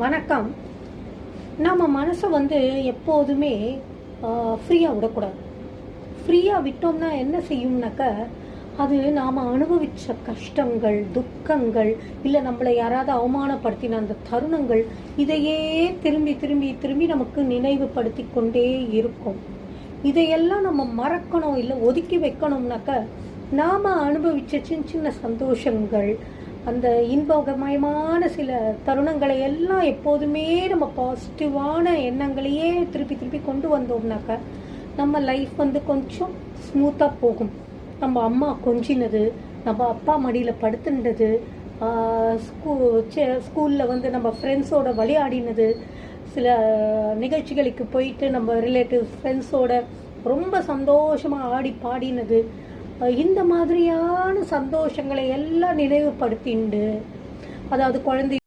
வணக்கம். நம்ம மனசை எப்போதுமே ஃப்ரீயாக விடக்கூடாது. ஃப்ரீயாக விட்டோம்னா என்ன செய்யும்னாக்கா, அது நாம் அனுபவித்த கஷ்டங்கள், துக்கங்கள், இல்லை நம்மளை யாராவது அவமானப்படுத்தின அந்த தருணங்கள், இதையே திரும்பி திரும்பி திரும்பி நமக்கு நினைவுபடுத்தி கொண்டே இருக்கும். இதையெல்லாம் நம்ம மறக்கணும், இல்லை ஒதுக்கி வைக்கணும்னாக்கா, நாம் அனுபவித்த சின்ன சின்ன சந்தோஷங்கள், அந்த இன்பமயமான சில தருணங்களை எல்லாம் எப்போதுமே நம்ம பாசிட்டிவான எண்ணங்களையே திருப்பி திருப்பி கொண்டு வந்தோம்னாக்கா, நம்ம லைஃப் கொஞ்சம் ஸ்மூத்தாக போகும். நம்ம அம்மா கொஞ்சினது, நம்ம அப்பா மடியில் படுத்துனது, ஸ்கூலில் நம்ம ஃப்ரெண்ட்ஸோட விளையாடினது, சில நிகழ்ச்சிகளுக்கு போயிட்டு நம்ம ரிலேட்டிவ்ஸ் ஃப்ரெண்ட்ஸோட ரொம்ப சந்தோஷமாக ஆடி பாடினது, இந்த மாதிரியான சந்தோஷங்களை எல்லாம் நினைவுபடுத்திண்டு, அதாவது குழந்தை